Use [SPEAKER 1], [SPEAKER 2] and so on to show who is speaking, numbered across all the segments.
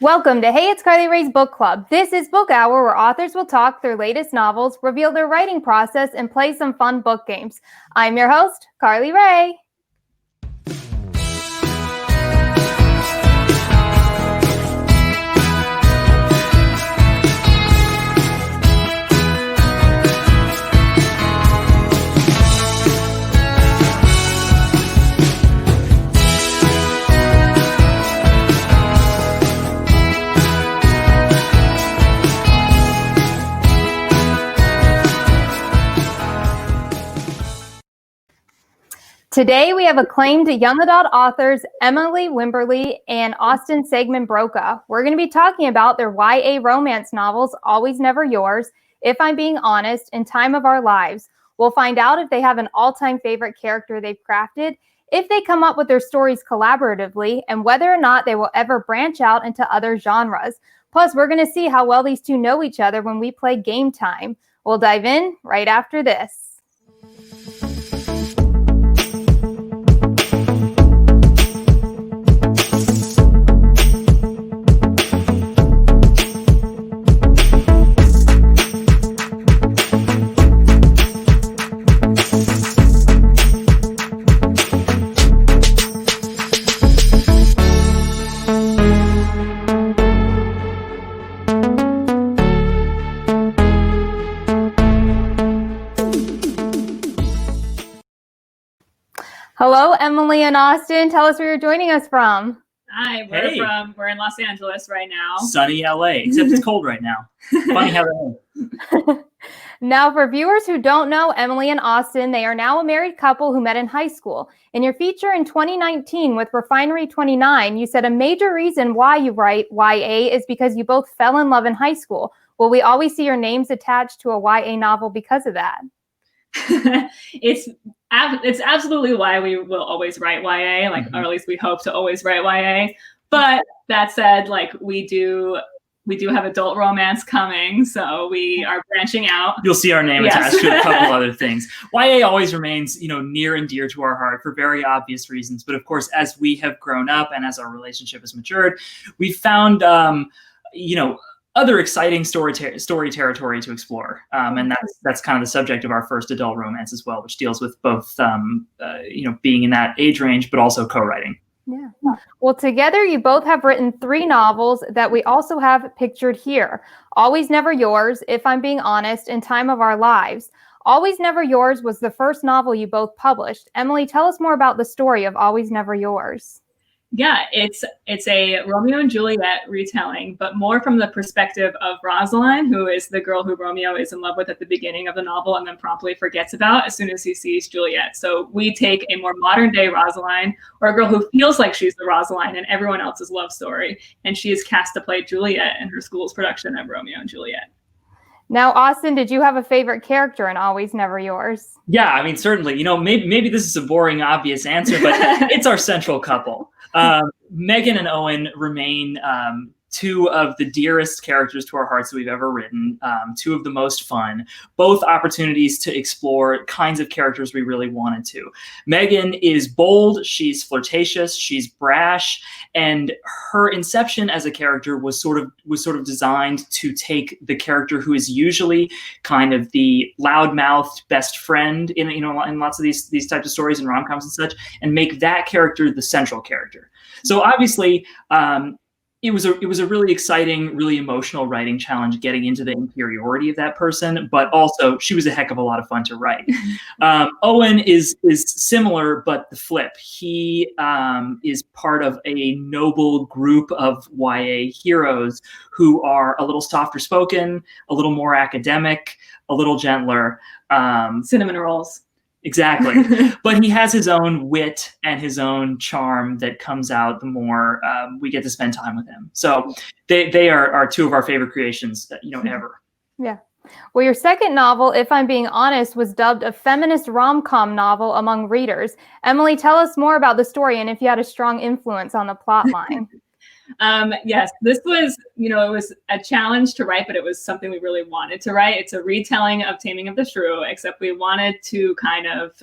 [SPEAKER 1] Welcome to Hey, It's Carly Rae's Book Club. This is Book Hour, where authors will talk their latest novels, reveal their writing process, and play some fun book games. I'm your host, Carly Rae. Today, we have acclaimed young adult authors Emily Wibberley and Austin Siegemund-Broka. We're going to be talking about their YA romance novels, Always Never Yours, If I'm Being Honest, and Time of Our Lives. We'll find out if they have an all-time favorite character they've crafted, if they come up with their stories collaboratively, and whether or not they will ever branch out into other genres. Plus, we're going to see how well these two know each other when we play Game Time. We'll dive in right after this. Hello, Emily and Austin. Tell us where you're joining us from.
[SPEAKER 2] Hi, we're in Los Angeles right now.
[SPEAKER 3] Sunny LA, except it's cold right now. Funny how that is.
[SPEAKER 1] Now, for viewers who don't know Emily and Austin, they are now a married couple who met in high school. In your feature in 2019 with Refinery 29, you said a major reason why you write YA is because you both fell in love in high school. Will we always see your names attached to a YA novel because of that?
[SPEAKER 2] It's absolutely why we will always write YA, or at least we hope to always write YA. But that said, we do have adult romance coming, so we are branching out.
[SPEAKER 3] You'll see our name attached to a couple other things. YA always remains, near and dear to our heart for very obvious reasons. But of course, as we have grown up and as our relationship has matured, we've found, other exciting story territory to explore. And that's kind of the subject of our first adult romance as well, which deals with both, being in that age range, but also co-writing.
[SPEAKER 1] Yeah. Well, together you both have written 3 novels that we also have pictured here. Always Never Yours, If I'm Being Honest, and Time of Our Lives. Always Never Yours was the first novel you both published. Emily, tell us more about the story of Always Never Yours.
[SPEAKER 2] Yeah, it's a Romeo and Juliet retelling, but more from the perspective of Rosaline, who is the girl who Romeo is in love with at the beginning of the novel and then promptly forgets about as soon as he sees Juliet. So we take a more modern day Rosaline, or a girl who feels like she's the Rosaline in everyone else's love story, and she is cast to play Juliet in her school's production of Romeo and Juliet.
[SPEAKER 1] Now, Austin, did you have a favorite character in Always Never Yours?
[SPEAKER 3] Yeah, I mean, certainly. Maybe this is a boring, obvious answer, but it's our central couple. Megan and Owen remain 2 of the dearest characters to our hearts that we've ever written, 2 of the most fun, both opportunities to explore kinds of characters we really wanted to. Megan is bold, she's flirtatious, she's brash, and her inception as a character was sort of designed to take the character who is usually kind of the loudmouthed best friend in lots of these types of stories and rom-coms and such, and make that character the central character. So obviously, it was a really exciting, really emotional writing challenge getting into the inferiority of that person, but also she was a heck of a lot of fun to write. Owen is similar, but the flip. He is part of a noble group of YA heroes who are a little softer spoken, a little more academic, a little gentler.
[SPEAKER 2] Cinnamon rolls.
[SPEAKER 3] Exactly. But he has his own wit and his own charm that comes out the more we get to spend time with him. So they are 2 of our favorite creations, ever.
[SPEAKER 1] Yeah. Well, your second novel, If I'm Being Honest, was dubbed a feminist rom-com novel among readers. Emily, tell us more about the story and if you had a strong influence on the plot line.
[SPEAKER 2] Yes, this was, it was a challenge to write, but it was something we really wanted to write. It's a retelling of Taming of the Shrew, except we wanted to kind of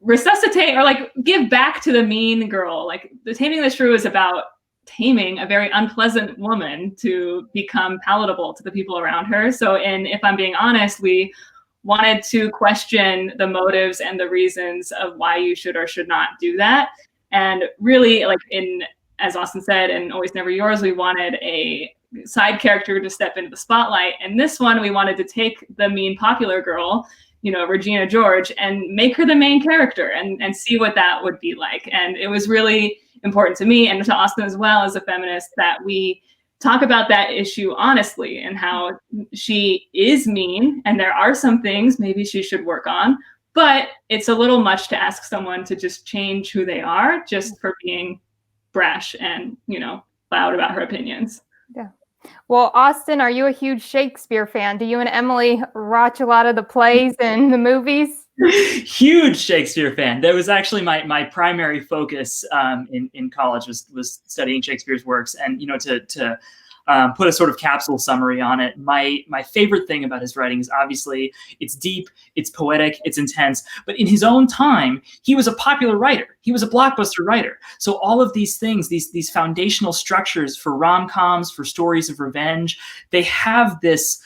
[SPEAKER 2] resuscitate or give back to the mean girl. The Taming of the Shrew is about taming a very unpleasant woman to become palatable to the people around her. So in If I'm Being Honest, we wanted to question the motives and the reasons of why you should or should not do that. And really, like as Austin said, in Always Never Yours, we wanted a side character to step into the spotlight. And this one, we wanted to take the mean popular girl, Regina George, and make her the main character and see what that would be like. And it was really important to me and to Austin as well as a feminist that we talk about that issue honestly and how she is mean. And there are some things maybe she should work on, but it's a little much to ask someone to just change who they are just for being brash and, loud about her opinions.
[SPEAKER 1] Yeah. Well, Austin, are you a huge Shakespeare fan? Do you and Emily watch a lot of the plays and the movies?
[SPEAKER 3] Huge Shakespeare fan. That was actually my primary focus in college was studying Shakespeare's works, and to put a sort of capsule summary on it. My favorite thing about his writing is obviously it's deep, it's poetic, it's intense, but in his own time, he was a popular writer. He was a blockbuster writer. So all of these things, these foundational structures for rom-coms, for stories of revenge, they have this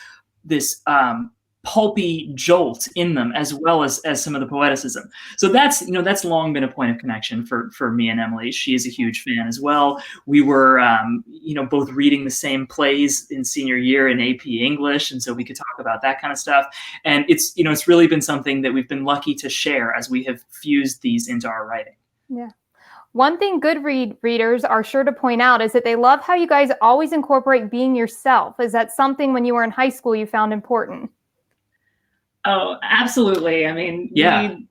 [SPEAKER 3] pulpy jolt in them, as well as some of the poeticism. So that's long been a point of connection for me and Emily. She is a huge fan as well. We were both reading the same plays in senior year in AP English, and so we could talk about that kind of stuff. And it's really been something that we've been lucky to share as we have fused these into our writing.
[SPEAKER 1] Yeah. One thing Goodread readers are sure to point out is that they love how you guys always incorporate being yourself. Is that something when you were in high school you found important?
[SPEAKER 2] Oh, absolutely. I mean,
[SPEAKER 3] yeah.
[SPEAKER 2] We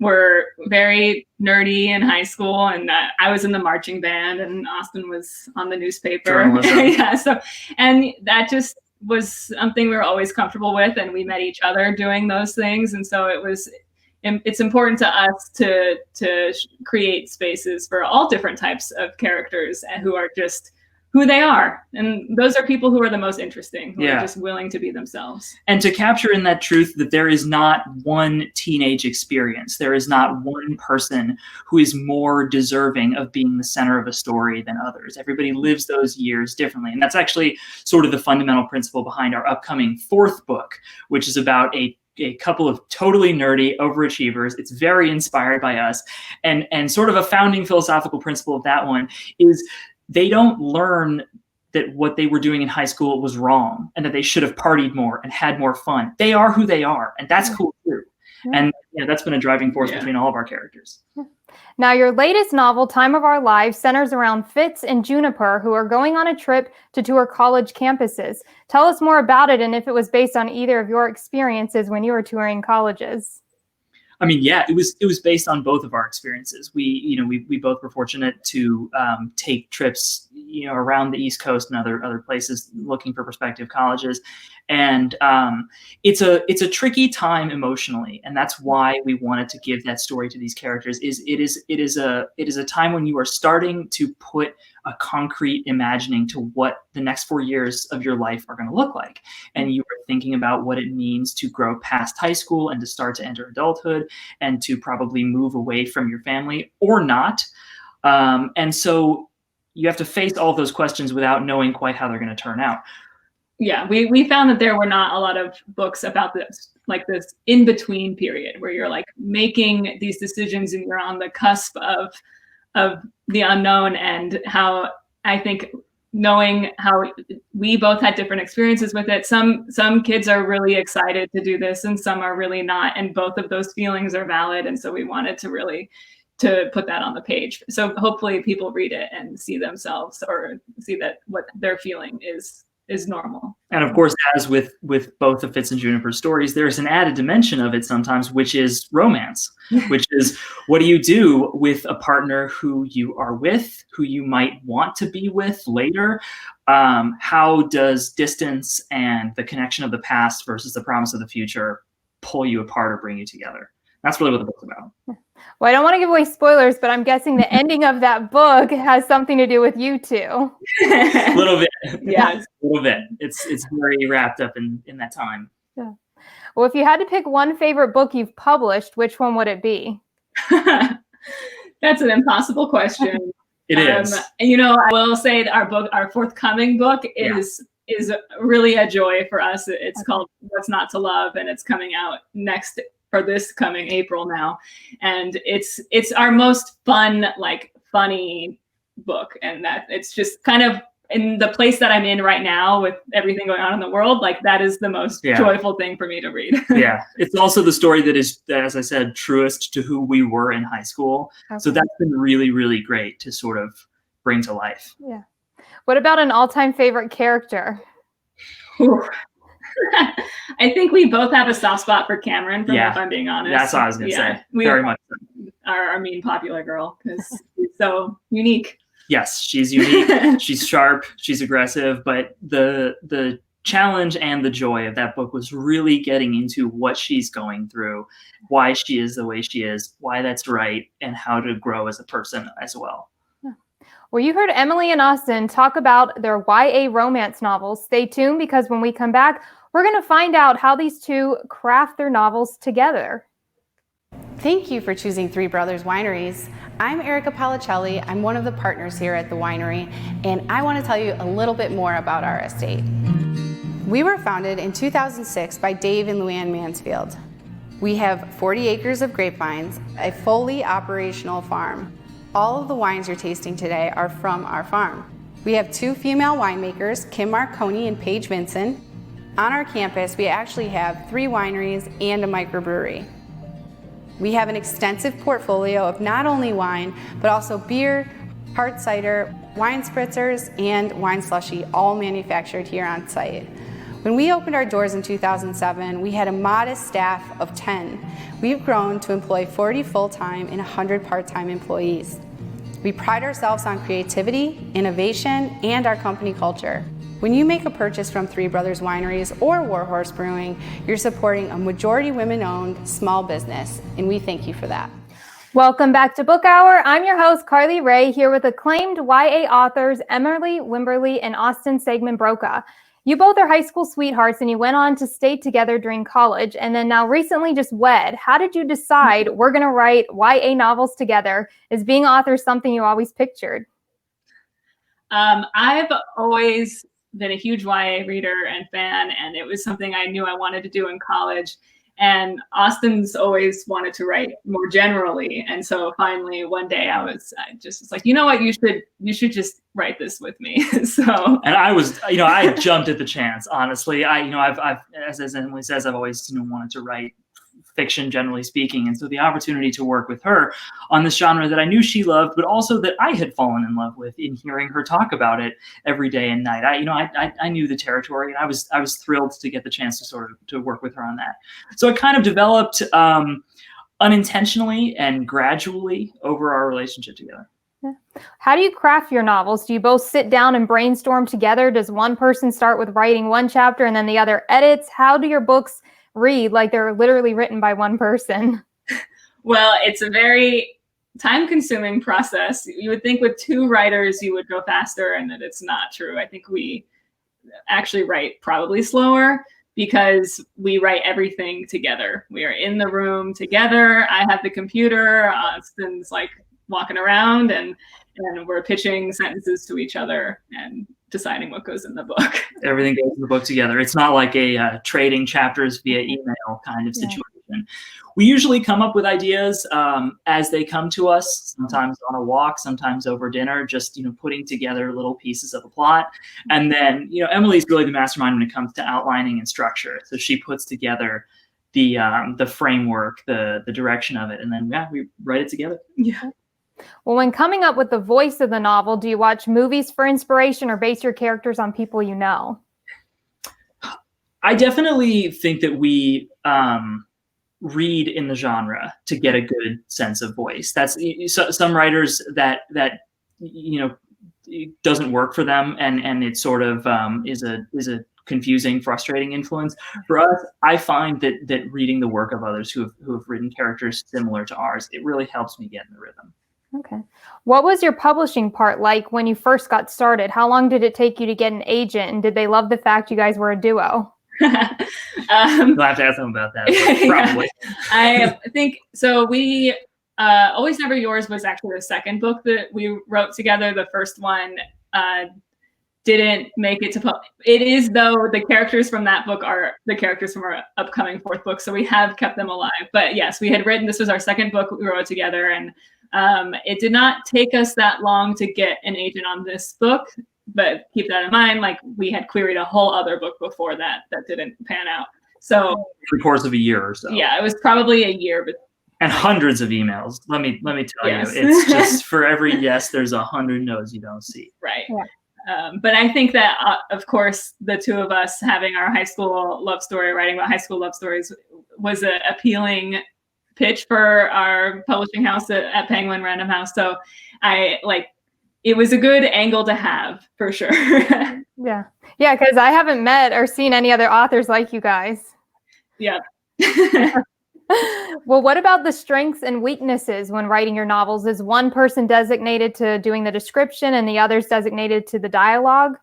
[SPEAKER 2] were very nerdy in high school, and I was in the marching band, and Austin was on the newspaper.
[SPEAKER 3] Journalism.
[SPEAKER 2] Yeah. And that just was something we were always comfortable with, and we met each other doing those things. And so it's important to us to create spaces for all different types of characters who are just who they are. And those are people who are the most interesting, who are just willing to be themselves.
[SPEAKER 3] And to capture in that truth that there is not one teenage experience. There is not one person who is more deserving of being the center of a story than others. Everybody lives those years differently. And that's actually sort of the fundamental principle behind our upcoming 4th book, which is about a couple of totally nerdy overachievers. It's very inspired by us. And sort of a founding philosophical principle of that one is they don't learn that what they were doing in high school was wrong and that they should have partied more and had more fun. They are who they are, and that's cool too. Yeah. And that's been a driving force between all of our characters.
[SPEAKER 1] Yeah. Now, your latest novel, Time of Our Lives, centers around Fitz and Juniper, who are going on a trip to tour college campuses. Tell us more about it and if it was based on either of your experiences when you were touring colleges.
[SPEAKER 3] I mean, yeah, it was based on both of our experiences. We both were fortunate to take trips, around the East Coast and other places looking for prospective colleges. And it's a tricky time emotionally, and that's why we wanted to give that story to these characters. It is a time when you are starting to put a concrete imagining to what the next 4 years of your life are going to look like, and you are thinking about what it means to grow past high school and to start to enter adulthood and to probably move away from your family or not. And so you have to face all of those questions without knowing quite how they're going to turn out.
[SPEAKER 2] Yeah, we found that there were not a lot of books about this in-between period where you're like making these decisions and you're on the cusp of the unknown, and how I think knowing how we both had different experiences with it. Some kids are really excited to do this and some are really not, and both of those feelings are valid. And so we wanted to put that on the page. So hopefully people read it and see themselves or see that what they're feeling is normal.
[SPEAKER 3] And of course, as with both the Fitz and Juniper stories, there's an added dimension of it sometimes, which is romance, which is what do you do with a partner who you are with, who you might want to be with later? How does distance and the connection of the past versus the promise of the future pull you apart or bring you together? That's really what the book's about.
[SPEAKER 1] Well, I don't want to give away spoilers, but I'm guessing the ending of that book has something to do with you two.
[SPEAKER 3] A little bit.
[SPEAKER 2] Yes.
[SPEAKER 3] A little bit. It's very wrapped up in that time.
[SPEAKER 1] Yeah. Well, if you had to pick one favorite book you've published, which one would it be?
[SPEAKER 2] That's an impossible question.
[SPEAKER 3] It is.
[SPEAKER 2] You know, I will say that our forthcoming book is really a joy for us. It's called What's Not to Love, and it's coming out next for this coming April now. And it's our most fun, like funny book, and that it's just kind of in the place that I'm in right now with everything going on in the world. Like that is the most joyful thing for me to read.
[SPEAKER 3] Yeah. It's also the story that is, as I said, truest to who we were in high school. Okay. So that's been really, really great to sort of bring to life.
[SPEAKER 1] Yeah. What about an all-time favorite character?
[SPEAKER 2] I think we both have a soft spot for Cameron, if I'm being honest.
[SPEAKER 3] That's what I was going to say. Very much so.
[SPEAKER 2] Our mean popular girl, because she's so unique.
[SPEAKER 3] Yes, she's unique. She's sharp. She's aggressive. But the challenge and the joy of that book was really getting into what she's going through, why she is the way she is, why that's right, and how to grow as a person as well.
[SPEAKER 1] Well, you heard Emily and Austin talk about their YA romance novels. Stay tuned, because when we come back, we're going to find out how these two craft their novels together.
[SPEAKER 4] Thank you for choosing Three Brothers Wineries. I'm Erica Policelli. I'm one of the partners here at the winery, and I want to tell you a little bit more about our estate. We were founded in 2006 by Dave and Luann Mansfield. We have 40 acres of grapevines, a fully operational farm. All of the wines you're tasting today are from our farm. We have 2 female winemakers, Kim Marconi and Paige Vinson. On our campus, we actually have 3 wineries and a microbrewery. We have an extensive portfolio of not only wine, but also beer, hard cider, wine spritzers, and wine slushy, all manufactured here on site. When we opened our doors in 2007, we had a modest staff of 10. We've grown to employ 40 full-time and 100 part-time employees. We pride ourselves on creativity, innovation, and our company culture. When you make a purchase from Three Brothers Wineries or Warhorse Brewing, you're supporting a majority women-owned small business, and we thank you for that.
[SPEAKER 1] Welcome back to Book Hour. I'm your host, Carly Rae, here with acclaimed YA authors Emily Wibberley and Austin Siegemund-Broka. You both are high school sweethearts, and you went on to stay together during college, and then now recently just wed. How did you decide we're going to write YA novels together? Is being authors something you always pictured?
[SPEAKER 2] I've always been a huge YA reader and fan, and it was something I knew I wanted to do in college. And Austin's always wanted to write more generally. And so finally one day I just was like, you know what, you should just write this with me.
[SPEAKER 3] And I jumped at the chance, honestly. I've as Emily says, I've always wanted to write fiction, generally speaking. And so the opportunity to work with her on this genre that I knew she loved, but also that I had fallen in love with in hearing her talk about it every day and night. I knew the territory, and I was thrilled to get the chance to work with her on that. So it kind of developed unintentionally and gradually over our relationship together.
[SPEAKER 1] Yeah. How do you craft your novels? Do you both sit down and brainstorm together? Does one person start with writing one chapter and then the other edits? How do your books read like they're literally written by one person?
[SPEAKER 2] Well, it's a very time-consuming process. You would think with 2 writers you would go faster, and that it's not true. I think we actually write probably slower because we write everything together. We are in the room together. I have the computer. Austin's like walking around, and we're pitching sentences to each other and deciding what goes in the book.
[SPEAKER 3] Everything goes in the book together. It's not like a trading chapters via email kind of situation. Yeah. We usually come up with ideas as they come to us, sometimes on a walk, sometimes over dinner, just putting together little pieces of a plot. And then Emily's really the mastermind when it comes to outlining and structure. So she puts together the framework, the direction of it, and then we write it together.
[SPEAKER 2] Yeah.
[SPEAKER 1] Well, when coming up with the voice of the novel, do you watch movies for inspiration or base your characters on people you know?
[SPEAKER 3] I definitely think that we read in the genre to get a good sense of voice. That's some writers that it doesn't work for them, and it sort of is a confusing, frustrating influence. For us, I find that reading the work of others who have written characters similar to ours, it really helps me get in the rhythm.
[SPEAKER 1] Okay. What was your publishing part like when you first got started? How long did it take you to get an agent, and did they love the fact you guys were a duo?
[SPEAKER 3] You'll have to ask them about that, probably.
[SPEAKER 2] I think so. We Always Never Yours was actually the second book that we wrote together. The first one didn't make it to it is, though, the characters from that book are the characters from our upcoming fourth book, so we have kept them alive. But yes, we had written, this was our second book we wrote together, and it did not take us that long to get an agent on this book, but keep that in mind, like we had queried a whole other book before that didn't pan out. So
[SPEAKER 3] the course of a year or so.
[SPEAKER 2] Yeah, it was probably a year, but
[SPEAKER 3] and hundreds of emails. Let me tell
[SPEAKER 2] Yes.
[SPEAKER 3] you, it's just for every yes, there's 100 no's you don't see.
[SPEAKER 2] Right.
[SPEAKER 1] Yeah.
[SPEAKER 2] But I think that, of course, the two of us having our high school love story, writing about high school love stories, was an appealing pitch for our publishing house at Penguin Random House. So it was a good angle to have, for sure.
[SPEAKER 1] Yeah, because I haven't met or seen any other authors like you guys.
[SPEAKER 2] Yeah.
[SPEAKER 1] Well, what about the strengths and weaknesses when writing your novels? Is one person designated to doing the description and the others designated to the dialogue?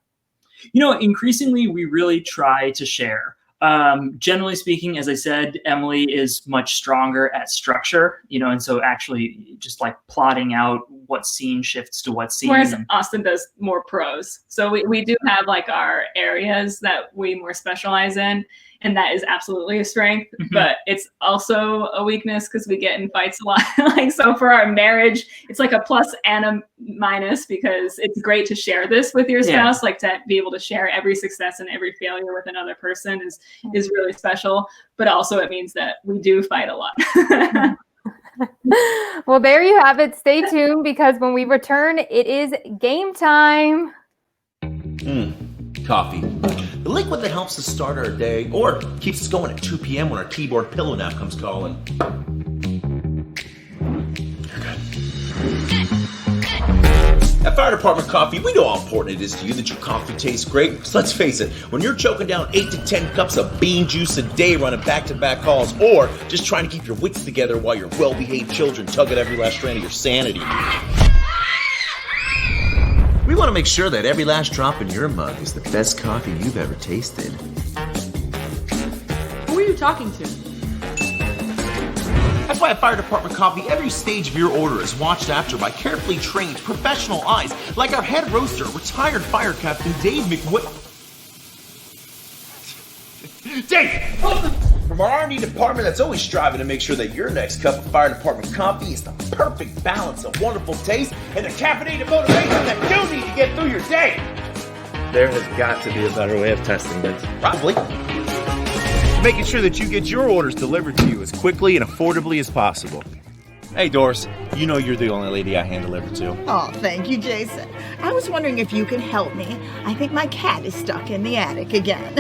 [SPEAKER 3] Increasingly, we really try to share. Generally speaking, as I said, Emily is much stronger at structure, and so actually just like plotting out what scene shifts to what scene.
[SPEAKER 2] Whereas Austin does more prose. So we do have like our areas that we more specialize in, and that is absolutely a strength, but it's also a weakness because we get in fights a lot. So for our marriage, it's like a plus and a minus, because it's great to share this with your spouse, like to be able to share every success and every failure with another person is really special, but also it means that we do fight a lot.
[SPEAKER 1] Well, there you have it. Stay tuned, because when we return, it is game time.
[SPEAKER 5] Coffee. The liquid that helps us start our day or keeps us going at 2 p.m. when our keyboard pillow nap comes calling. You're good. At Fire Department Coffee, we know how important it is to you that your coffee tastes great. So let's face it, when you're choking down 8 to 10 cups of bean juice a day running back-to-back calls, or just trying to keep your wits together while your well-behaved children tug at every last strand of your sanity, we want to make sure that every last drop in your mug is the best coffee you've ever tasted.
[SPEAKER 6] Who are you talking to?
[SPEAKER 5] That's why at Fire Department Coffee, every stage of your order is watched after by carefully trained professional eyes, like our head roaster, retired fire captain Dave Dave! From our R&D department that's always striving to make sure that your next cup of Fire Department coffee is the perfect balance of wonderful taste and the caffeinated motivation that you need to get through your day.
[SPEAKER 7] There has got to be a better way of testing this.
[SPEAKER 5] Probably.
[SPEAKER 7] Making sure that you get your orders delivered to you as quickly and affordably as possible. Hey, Doris, you know you're the only lady I hand deliver to.
[SPEAKER 8] Oh, thank you, Jason. I was wondering if you could help me. I think my cat is stuck in the attic again.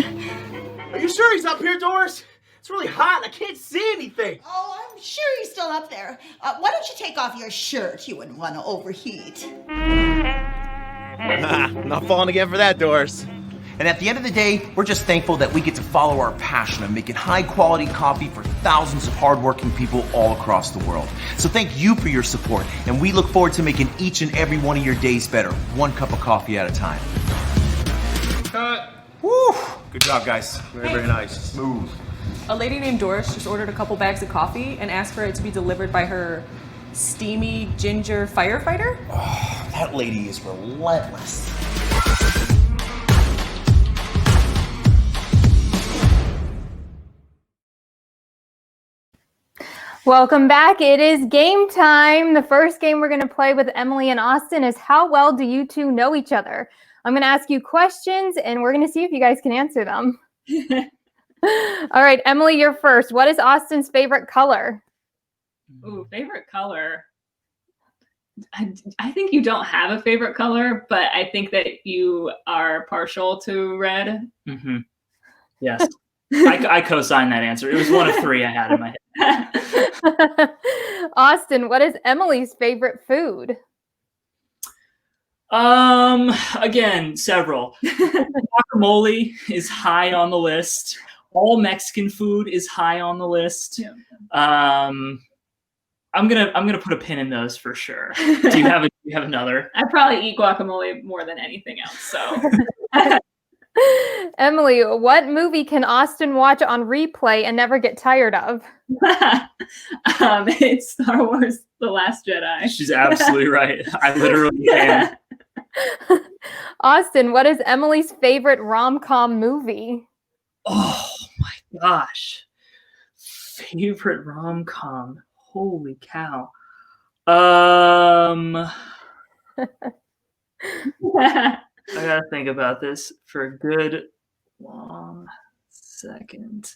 [SPEAKER 5] Are you sure he's up here, Doris? It's really hot and I can't see anything.
[SPEAKER 8] Oh, I'm sure he's still up there. Why don't you take off your shirt? You wouldn't want to overheat.
[SPEAKER 7] Not falling again for that, Doris.
[SPEAKER 5] And at the end of the day, we're just thankful that we get to follow our passion of making high-quality coffee for thousands of hardworking people all across the world. So thank you for your support, and we look forward to making each and every one of your days better, one cup of coffee at a time.
[SPEAKER 7] Cut. Woo! Good job, guys. Very, very nice. Smooth.
[SPEAKER 6] A lady named Doris just ordered a couple bags of coffee and asked for it to be delivered by her steamy ginger firefighter.
[SPEAKER 5] Oh, that lady is relentless.
[SPEAKER 1] Welcome back. It is game time. The first game we're going to play with Emily and Austin is how well do you two know each other? I'm going to ask you questions and we're going to see if you guys can answer them. All right, Emily, you're first. What is Austin's favorite color?
[SPEAKER 2] Ooh, favorite color. I think you don't have a favorite color, but I think that you are partial to red.
[SPEAKER 3] Mm-hmm. Yes. I co-signed that answer. It was one of three I had in my head.
[SPEAKER 1] Austin, what is Emily's favorite food?
[SPEAKER 3] Again, several. Guacamole is high on the list. All Mexican food is high on the list.
[SPEAKER 2] Yeah.
[SPEAKER 3] I'm gonna put a pin in those for sure. Do you have another?
[SPEAKER 2] I probably eat guacamole more than anything else. So,
[SPEAKER 1] Emily, what movie can Austin watch on replay and never get tired of?
[SPEAKER 2] It's Star Wars: The Last Jedi.
[SPEAKER 3] She's absolutely right. I literally am.
[SPEAKER 1] Austin, what is Emily's favorite rom-com movie?
[SPEAKER 3] Oh my gosh. Favorite rom-com. Holy cow. I gotta think about this for a good long second.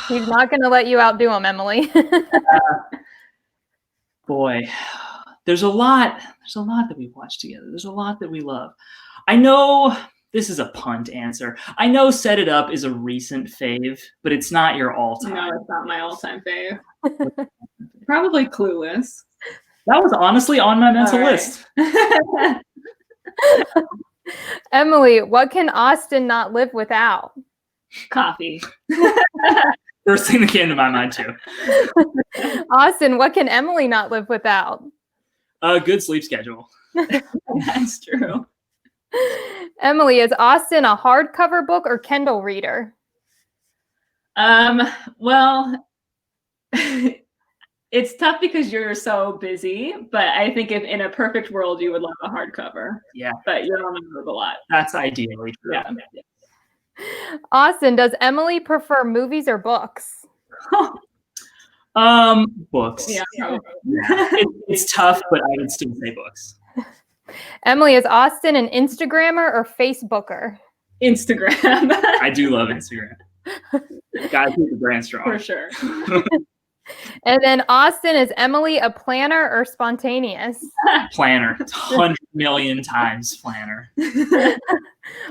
[SPEAKER 1] He's not going to let you outdo him, Emily.
[SPEAKER 3] Boy, there's a lot that we watch together. There's a lot that we love. I know this is a punt answer. I know Set It Up is a recent fave, but it's not your all-time.
[SPEAKER 2] No, it's not my all-time fave. Probably Clueless.
[SPEAKER 3] That was honestly on my mental list.
[SPEAKER 1] Emily, what can Austin not live without?
[SPEAKER 2] Coffee.
[SPEAKER 3] First thing that came to my mind too.
[SPEAKER 1] Austin, what can Emily not live without?
[SPEAKER 3] A good sleep schedule.
[SPEAKER 2] That's true.
[SPEAKER 1] Emily, is Austin a hardcover book or Kindle reader?
[SPEAKER 2] Well, it's tough because you're so busy, but I think if in a perfect world you would love a hardcover.
[SPEAKER 3] Yeah.
[SPEAKER 2] But you're on the move a lot.
[SPEAKER 3] That's ideally true.
[SPEAKER 2] Yeah.
[SPEAKER 1] Austin, does Emily prefer movies or books?
[SPEAKER 3] Books.
[SPEAKER 2] Yeah, probably.
[SPEAKER 3] It's tough, but I would still say books.
[SPEAKER 1] Emily, is Austin an Instagrammer or Facebooker?
[SPEAKER 2] Instagram.
[SPEAKER 3] I do love Instagram. Gotta keep the brand strong.
[SPEAKER 2] For sure.
[SPEAKER 1] And then Austin, is Emily a planner or spontaneous?
[SPEAKER 3] Planner. 100 million times planner.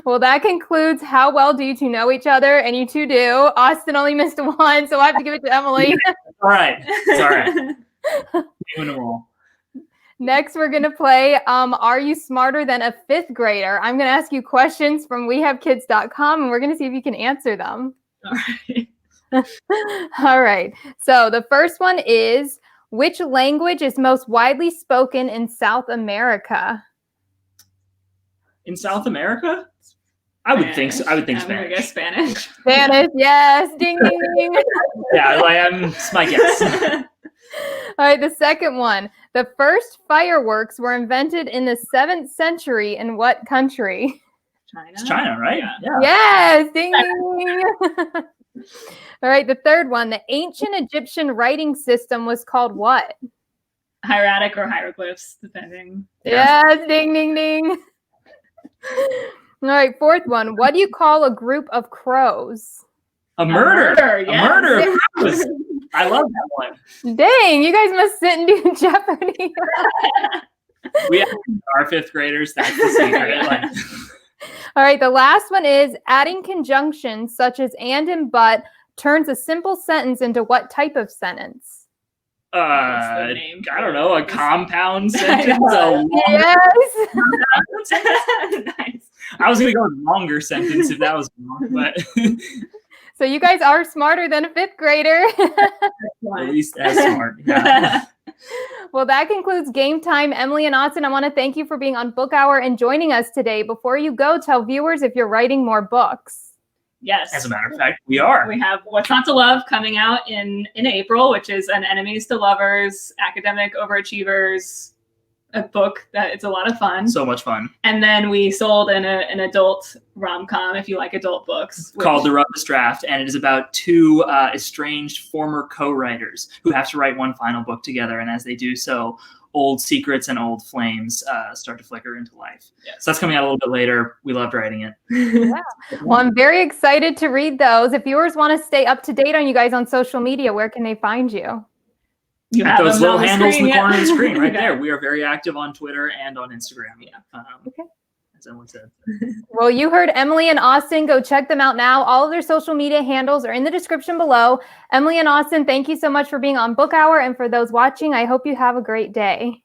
[SPEAKER 1] Well, that concludes how well do you two know each other, and you two do. Austin only missed one, so I have to give it to Emily.
[SPEAKER 3] All right. It's all right. Doing them all.
[SPEAKER 1] Next, we're going to play Are You Smarter Than a Fifth Grader? I'm going to ask you questions from wehavekids.com, and we're going to see if you can answer them.
[SPEAKER 2] All right.
[SPEAKER 1] All right. So the first one is, which language is most widely spoken in South America?
[SPEAKER 3] In South America? I would think so. I would think
[SPEAKER 2] I'm gonna
[SPEAKER 3] Spanish.
[SPEAKER 2] guess Spanish.
[SPEAKER 1] Spanish, yes. Ding, ding, ding.
[SPEAKER 3] Yeah, it's my guess.
[SPEAKER 1] All right, the second one. The first fireworks were invented in the 7th century in what country?
[SPEAKER 2] China.
[SPEAKER 3] It's China, right?
[SPEAKER 2] Yeah.
[SPEAKER 1] Yes, ding, ding, ding. All right, the third one. The ancient Egyptian writing system was called what?
[SPEAKER 2] Hieratic or hieroglyphs, depending.
[SPEAKER 1] Yes, ding, ding, ding. All right, fourth one. What do you call a group of crows?
[SPEAKER 3] A murder.
[SPEAKER 2] Yes.
[SPEAKER 3] A murder of crows. I love that one.
[SPEAKER 1] Dang, you guys must sit and do Jeopardy.
[SPEAKER 3] We are fifth graders. That's the secret. Like,
[SPEAKER 1] All right, the last one is adding conjunctions such as and and but turns a simple sentence into what type of sentence?
[SPEAKER 3] I don't know, a compound sentence.
[SPEAKER 1] Yes.
[SPEAKER 2] Nice.
[SPEAKER 3] I was gonna go with longer sentence if that was wrong, but
[SPEAKER 1] So you guys are smarter than a fifth grader.
[SPEAKER 3] at least as smart. Yeah.
[SPEAKER 1] Well, that concludes game time. Emily and Austin, I want to thank you for being on Book Hour and joining us today. Before you go, tell viewers if you're writing more books.
[SPEAKER 2] Yes.
[SPEAKER 3] As a matter of fact, we are.
[SPEAKER 2] We have What's Not to Love coming out in April, which is an enemies to lovers, academic overachievers, a book that it's a lot of fun.
[SPEAKER 3] So much fun.
[SPEAKER 2] And then we sold an adult rom-com, if you like adult books.
[SPEAKER 3] Called The Roughest Draft, and it is about two estranged former co-writers who have to write one final book together, and as they do so, old secrets and old flames start to flicker into life.
[SPEAKER 2] Yes.
[SPEAKER 3] So that's coming out a little bit later. We loved writing it.
[SPEAKER 1] Yeah. Well, I'm very excited to read those. If viewers want to stay up to date on you guys on social media, where can they find you?
[SPEAKER 2] You
[SPEAKER 3] At
[SPEAKER 2] have
[SPEAKER 3] those
[SPEAKER 2] them
[SPEAKER 3] little
[SPEAKER 2] on the
[SPEAKER 3] handles
[SPEAKER 2] screen,
[SPEAKER 3] in the corner of the screen right
[SPEAKER 2] Yeah.
[SPEAKER 3] there. We are very active on Twitter and on Instagram. Yeah.
[SPEAKER 1] Okay.
[SPEAKER 3] As Emily said.
[SPEAKER 1] Well, you heard Emily and Austin. Go check them out now. All of their social media handles are in the description below. Emily and Austin, thank you so much for being on Book Hour. And for those watching, I hope you have a great day.